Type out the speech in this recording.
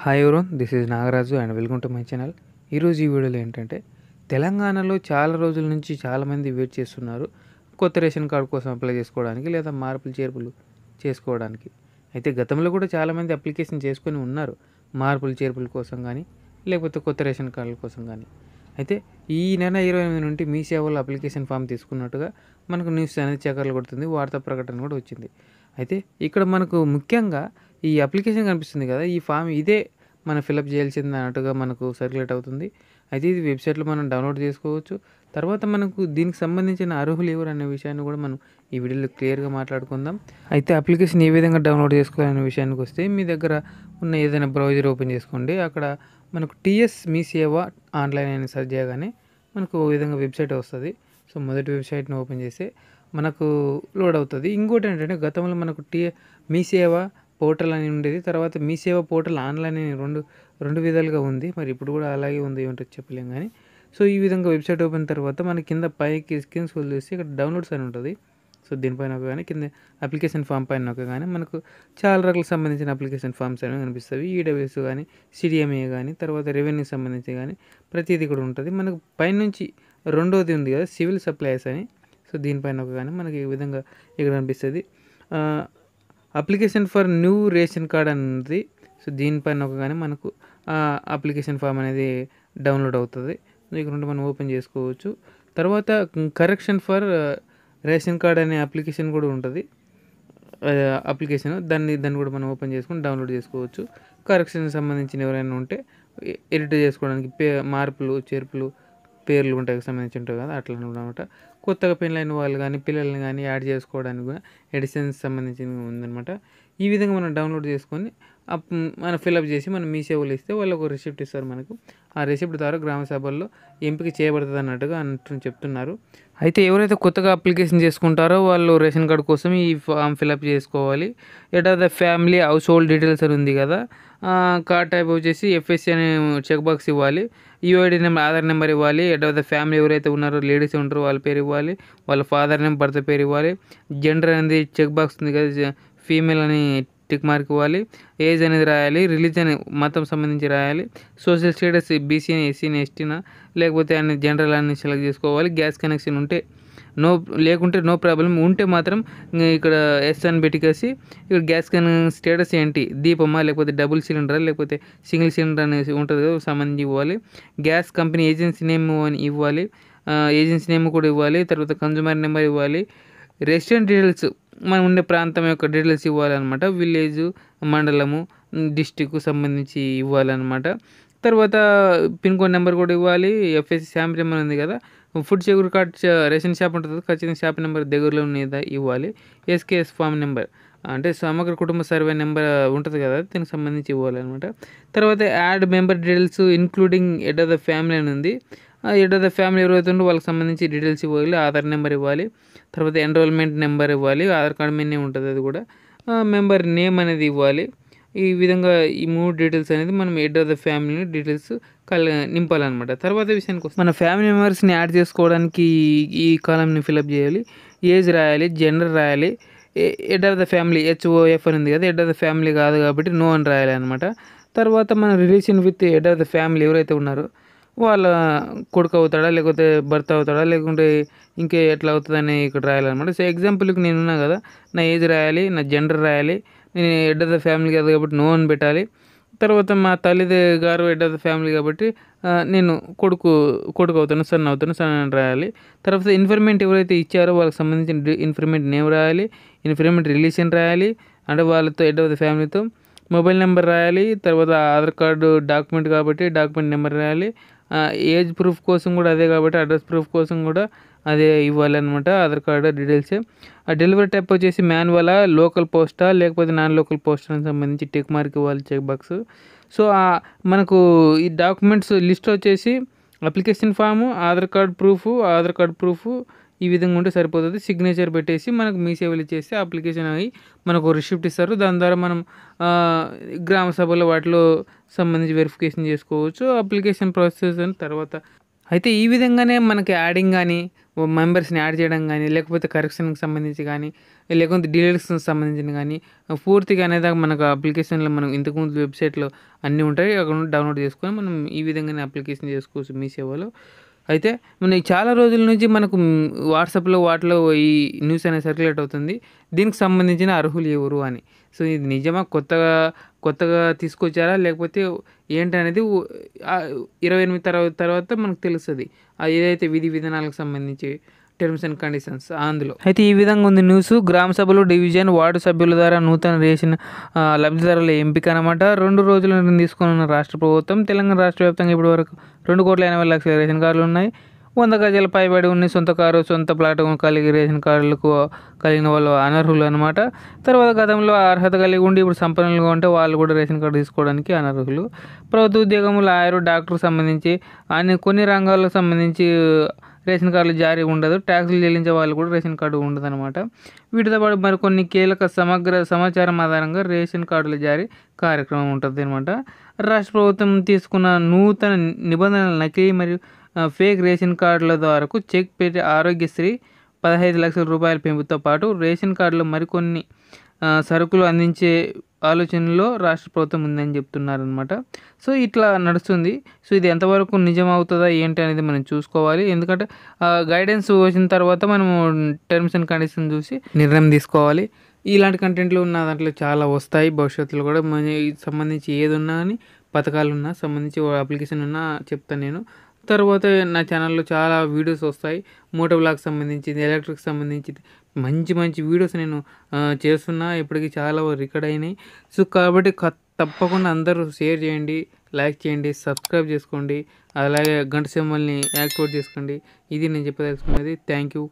Hi everyone, this is Nagaraju and welcome to my channel. ఈరోజు ఈ వీడియోలో ఏంటంటే తెలంగాణలో చాలా రోజుల నుంచి చాలామంది వెయిట్ చేస్తున్నారు కొత్త రేషన్ కార్డు కోసం అప్లై చేసుకోవడానికి లేదా మార్పులు చేర్పులు చేసుకోవడానికి. అయితే గతంలో కూడా చాలామంది అప్లికేషన్ చేసుకొని ఉన్నారు మార్పులు చేర్పుల కోసం కానీ లేకపోతే కొత్త రేషన్ కార్డుల కోసం కానీ. అయితే ఈ నెల 28 నుండి మీ సేవలో అప్లికేషన్ ఫామ్ తీసుకున్నట్టుగా మనకు న్యూస్ అనేది చక్కర్లు కొడుతుంది, వార్తా ప్రకటన కూడా వచ్చింది. అయితే ఇక్కడ మనకు ముఖ్యంగా ఈ అప్లికేషన్ కనిపిస్తుంది కదా, ఈ ఫామ్ ఇదే మనం ఫిలప్ చేయాల్సింది అన్నట్టుగా మనకు సర్క్యులేట్ అవుతుంది. అయితే ఇది వెబ్సైట్లో మనం డౌన్లోడ్ చేసుకోవచ్చు. తర్వాత మనకు దీనికి సంబంధించిన అర్హులు ఎవరు అనే విషయాన్ని కూడా మనం ఈ వీడియోలో క్లియర్గా మాట్లాడుకుందాం. అయితే అప్లికేషన్ ఏ విధంగా డౌన్లోడ్ చేసుకోవాలనే విషయానికి వస్తే మీ దగ్గర ఉన్న ఏదైనా బ్రౌజర్ ఓపెన్ చేసుకోండి. అక్కడ మనకు టీఎస్ మీ సేవ ఆన్లైన్ అని సెర్చ్ చేయగానే మనకు ఓ విధంగా వెబ్సైట్ వస్తుంది. సో మొదటి వెబ్సైట్ని ఓపెన్ చేస్తే మనకు లోడ్ అవుతుంది. ఇంకోటి ఏంటంటే గతంలో మనకు మీ సేవ పోర్టల్ అని ఉండేది, తర్వాత మీ సేవ పోర్టల్ ఆన్లైన్ అని రెండు విధాలుగా ఉంది. మరి ఇప్పుడు కూడా అలాగే ఉంది, ఏమంటో చెప్పలేం కానీ. సో ఈ విధంగా వెబ్సైట్ ఓపెన్ తర్వాత మన కింద పైకి స్క్రీన్ స్క్రోల్ చేసి ఇక్కడ డౌన్లోడ్స్ అని ఉంటుంది. సో దీనిపైన కానీ కింద అప్లికేషన్ ఫామ్ పైన కానీ మనకు చాలా రకాలకు సంబంధించిన అప్లికేషన్ ఫామ్స్ అనేవి కనిపిస్తాయి. ఈడబ్ల్యూఎస్ కానీ సిడిఎంఏ కానీ తర్వాత రెవెన్యూకి సంబంధించి కానీ ప్రతిదీ కూడా ఉంటుంది. మనకు పైనుంచి రెండోది ఉంది కదా సివిల్ సప్లైస్ అని. సో దీనిపైన కానీ మనకి ఈ విధంగా ఇక్కడ కనిపిస్తుంది application for new ration card అని ఉంది. సో దీనిపైన కానీ మనకు అప్లికేషన్ ఫామ్ అనేది డౌన్లోడ్ అవుతుంది. ఇక్కడ నుండి మనం ఓపెన్ చేసుకోవచ్చు. తర్వాత కరెక్షన్ ఫర్ రేషన్ కార్డ్ అనే అప్లికేషన్ కూడా ఉంటుంది. అప్లికేషన్ దాన్ని కూడా మనం ఓపెన్ చేసుకొని డౌన్లోడ్ చేసుకోవచ్చు. కరెక్షన్కి సంబంధించిన ఎవరైనా ఉంటే ఎడిట్ చేసుకోవడానికి మార్పులు చేర్పులు పేర్లు ఉంటాయి సంబంధించి ఉంటాయి కదా, అట్లా అనమాట. కొత్తగా పెళ్ళైన వాళ్ళు కానీ పిల్లల్ని కానీ యాడ్ చేసుకోవడానికి కూడా ఎడిషన్స్ సంబంధించినవి ఉందన్నమాట. ఈ విధంగా మనం డౌన్లోడ్ చేసుకొని మనం ఫిల్అప్ చేసి మనం మీ సేవలు ఇస్తే వాళ్ళు ఒక రిసిప్ట్ ఇస్తారు మనకు. ఆ రిసిప్ట్ ద్వారా గ్రామ సభల్లో ఎంపిక చేయబడుతుంది అన్నట్టుగా చెప్తున్నారు. అయితే ఎవరైతే కొత్తగా అప్లికేషన్ చేసుకుంటారో వాళ్ళు రేషన్ కార్డు కోసం ఈ ఫామ్ ఫిల్అప్ చేసుకోవాలి. At of the family house hold details అని ఉంది కదా, కార్డ్ టైప్ వచ్చేసి ఎఫ్ఎస్సి అనే చెక్ బాక్స్ ఇవ్వాలి. యూఐడి నెంబర్ ఆధార్ నెంబర్ ఇవ్వాలి. ఎట్ ఆఫ్ ద ఫ్యామిలీ ఎవరైతే ఉన్నారో లేడీస్ ఉంటారో వాళ్ళ పేరు ఇవ్వాలి. వాళ్ళ ఫాదర్ నేమ్ భర్త పేరు ఇవ్వాలి. జెండర్ అనేది చెక్ బాక్స్ ఉంది కదా, ఫీమేల్ అని టిక్ మార్క్ ఇవ్వాలి. ఏజ్ అనేది రాయాలి. రిలీజన్ మతం సంబంధించి రాయాలి. సోషల్ స్టేటస్ బీసీ ఎస్సీని ఎస్టీనా లేకపోతే అన్ని జనరల్ అని సెలెక్ట్ చేసుకోవాలి. గ్యాస్ కనెక్షన్ ఉంటే లేకుంటే నో ప్రాబ్లం, ఉంటే మాత్రం ఇక్కడ ఎస్ అని పెట్టేసి ఇక్కడ గ్యాస్ కనెక్షన్ స్టేటస్ ఏంటి, దీపమా లేకపోతే డబుల్ సిలిండరా లేకపోతే సింగిల్ సిలిండర్ అనేసి ఉంటుంది కదా, సంబంధించి ఇవ్వాలి. గ్యాస్ కంపెనీ ఏజెన్సీ నేమ్ అని ఇవ్వాలి. ఏజెన్సీ నేమ్ కూడా ఇవ్వాలి. తర్వాత కన్జ్యూమర్ నెంబర్ ఇవ్వాలి. రెసిడెంట్ డీటెయిల్స్ మనం ఉండే ప్రాంతం యొక్క డీటెయిల్స్ ఇవ్వాలన్నమాట. విలేజు, మండలము, డిస్టిక్ సంబంధించి ఇవ్వాలన్నమాట. తర్వాత పిన్ కోడ్ నెంబర్ కూడా ఇవ్వాలి. ఎఫ్ఎస్సి శాంపుల్ నెంబర్ ఉంది కదా, food security card ration shop ఉంటుంది, ఖచ్చితంగా షాప్ నెంబర్ దగ్గరలో ఉన్నది ఇవ్వాలి. ఎస్కేఎస్ ఫామ్ నెంబర్ అంటే సమగ్ర కుటుంబ సర్వే నెంబర్ ఉంటుంది కదా, దీనికి సంబంధించి ఇవ్వాలన్నమాట. తర్వాత add member details including head of the family అని ఉంది. హెడ్ ఆఫ్ ద ఫ్యామిలీ ఎవరైతే ఉందో వాళ్ళకి సంబంధించి డీటెయిల్స్ ఇవ్వాలి. ఆధార్ నెంబర్ ఇవ్వాలి. తర్వాత ఎన్రోల్మెంట్ నెంబర్ ఇవ్వాలి. ఆధార్ కార్డ్ మీదనే ఉంటుంది అది కూడా. మెంబర్ నేమ్ అనేది ఇవ్వాలి. ఈ విధంగా ఈ 3 డీటెయిల్స్ అనేది మనం head of the family details నింపాలన్నమాట. తర్వాత విషయానికి వస్తే మన ఫ్యామిలీ మెంబర్స్ని యాడ్ చేసుకోవడానికి ఈ కాలంని ఫిలప్ చేయాలి. ఏజ్ రాయాలి, జెండర్ రాయాలి. Head of the family HOF అని ఉంది కదా, హెడ్ ఆఫ్ ద ఫ్యామిలీ కాదు కాబట్టి నో అని రాయాలి అనమాట. తర్వాత మన relation with head of the family ఎవరైతే ఉన్నారో వాళ్ళ కొడుకు అవుతాడా లేకపోతే భర్త అవుతాడా లేకుంటే ఇంకే ఎట్లా అవుతుందని ఇక్కడ రాయాలన్నమాట. సో ఎగ్జాంపుల్కి నేను ఉన్నా కదా, నా ఏజ్ రాయాలి, నా జెండర్ రాయాలి. నేను హెడ్ ఆఫ్ ద ఫ్యామిలీ కాదు కాబట్టి నో అని పెట్టాలి. తర్వాత మా తల్లిది గారు హెడ్ ఆఫ్ ద ఫ్యామిలీ కాబట్టి నేను కొడుకు అవుతాను, సన్ అని రాయాలి. తర్వాత ఇన్ఫర్మేట్ ఎవరైతే ఇచ్చారో వాళ్ళకి సంబంధించిన ఇన్ఫర్మేట్ నేమ్ రాయాలి. ఇన్ఫర్మేట్ రిలేషన్ రాయాలి, అంటే వాళ్ళతో హెడ్ ఆఫ్ ద ఫ్యామిలీతో. మొబైల్ నెంబర్ రాయాలి. తర్వాత ఆధార్ కార్డు డాక్యుమెంట్ కాబట్టి డాక్యుమెంట్ నెంబర్ రాయాలి. ఏజ్ ప్రూఫ్ కోసం కూడా అదే కాబట్టి అడ్రస్ ప్రూఫ్ కోసం కూడా అదే ఇవ్వాలన్నమాట, ఆధార్ కార్డు డీటెయిల్స్. ఆ డెలివరీ టైప్ వచ్చేసి మాన్యువలా, లోకల్ పోస్టా లేకపోతే నాన్ లోకల్ పోస్టానికి సంబంధించి టిక్ మార్క్ ఇవ్వాలి, చెక్ బాక్స్. సో మనకు ఈ డాక్యుమెంట్స్ లిస్ట్ వచ్చేసి application form, Aadhaar card proof ఈ విధంగా ఉంటే సరిపోతుంది. సిగ్నేచర్ పెట్టేసి మనకు మీ సేవలు ఇచ్చేస్తే అప్లికేషన్ అయ్యి మనకు రిసిప్ట్ ఇస్తారు. దాని ద్వారా మనం గ్రామ సభలో వాటిలో సంబంధించి వెరిఫికేషన్ చేసుకోవచ్చు. అప్లికేషన్ ప్రాసెస్ అని తర్వాత అయితే ఈ విధంగానే మనకి యాడింగ్ గానీ, మెంబర్స్‌ని యాడ్ చేయడం గానీ, లేకపోతే కరెక్షన్‌కి సంబంధించి గానీ, లేకపోతే డీటెయిల్స్‌కి సంబంధించింది గానీ, పూర్తిగా అనేది మనకు అప్లికేషన్‌లో మనం ఇంతకుముందు వెబ్‌సైట్‌లో అన్నీ ఉంటాయి. అక్కడ నుండి డౌన్‌లోడ్ చేసుకొని మనం ఈ విధంగానే అప్లికేషన్ చేసుకోవచ్చు మీ సేవలో. అయితే మనకి చాలా రోజుల నుంచి మనకు వాట్సాప్‌లో వాటిలో ఈ న్యూస్ అనేది సర్క్యులేట్ అవుతుంది. దీనికి సంబంధించిన అర్హులు ఎవరు అని. సో, ఇది నిజమా? కొత్తగా తీసుకొచ్చారా? లేకపోతే ఏంటనేది 28 తర్వాత మనకు తెలుస్తది. ఏదైతే విధి విధానాలకు సంబంధించి టర్మ్స్ అండ్ కండిషన్స్ అందులో. అయితే ఈ విధంగా ఉంది న్యూసు. గ్రామ సభలు, డివిజన్, వార్డు సభ్యుల ద్వారా నూతన రేషన్ లబ్ధిదారుల ఎంపిక అనమాట. 2 రోజుల నిర్ణయం తీసుకున్న రాష్ట్ర ప్రభుత్వం. తెలంగాణ రాష్ట్ర వ్యాప్తంగా ఇప్పటివరకు 2,80,00,000 రేషన్ కార్డులు ఉన్నాయి. 100 గజాల పైబడి ఉన్న సొంత కారు, సొంత ప్లాట్ కలిగి రేషన్ కార్డులకు కలిగిన వాళ్ళు అనర్హులు అనమాట. తర్వాత గతంలో అర్హత కలిగి ఉండి ఇప్పుడు సంపన్నులుగా ఉంటే వాళ్ళు కూడా రేషన్ కార్డు తీసుకోవడానికి అనర్హులు. ప్రభుత్వ ఉద్యోగం, లాయరు, డాక్టర్కు సంబంధించి కొన్ని రంగాలకు సంబంధించి రేషన్ కార్డులు జారీ ఉండదు. ట్యాక్సులు చెల్లించే వాళ్ళు కూడా రేషన్ కార్డు ఉండదన్నమాట. వీటితో పాటు మరికొన్ని కీలక సమగ్ర సమాచారం ఆధారంగా రేషన్ కార్డుల జారీ కార్యక్రమం ఉంటుంది అనమాట. రాష్ట్ర ప్రభుత్వం తీసుకున్న నూతన నిబంధనల నకిలీ మరియు ఫేక్ రేషన్ కార్డుల ద్వారాకు చెక్ పెట్టి ఆరోగ్యశ్రీ 15 లక్షల రూపాయల పెంపుతో పాటు రేషన్ కార్డులో మరికొన్ని సరుకులు అందించే ఆలోచనలో రాష్ట్ర ప్రభుత్వం ఉందని చెప్తున్నారనమాట. సో, ఇట్లా నడుస్తుంది. సో, ఇది ఎంతవరకు నిజం అవుతుందా ఏంటి అనేది మనం చూసుకోవాలి. ఎందుకంటే గైడెన్స్ వచ్చిన తర్వాత మనము టర్మ్స్ అండ్ కండిషన్ చూసి నిర్ణయం తీసుకోవాలి. ఇలాంటి కంటెంట్లు ఉన్న దాంట్లో చాలా వస్తాయి భవిష్యత్తులో కూడా. సంబంధించి ఏదున్నా కానీ పథకాలున్నా సంబంధించి అప్లికేషన్ ఉన్నా చెప్తాను నేను. తర్వాత నా ఛానల్లో చాలా వీడియోస్ వస్తాయి. మోటో వ్లాగ్‌కి సంబంధించింది, ఎలక్ట్రిక్‌కి సంబంధించింది మంచి వీడియోస్ నేను చేస్తున్నా. ఇప్పటికి చాలా రికార్డ్ అయినాయి. సో, కాబట్టి తప్పకుండా అందరూ షేర్ చేయండి, లైక్ చేయండి, సబ్స్క్రైబ్ చేసుకోండి. అలాగే గంట సింబల్‌ని యాక్టివేట్ చేసుకోండి. ఇది నేను చెప్పదలుచుకున్నది. Thank you.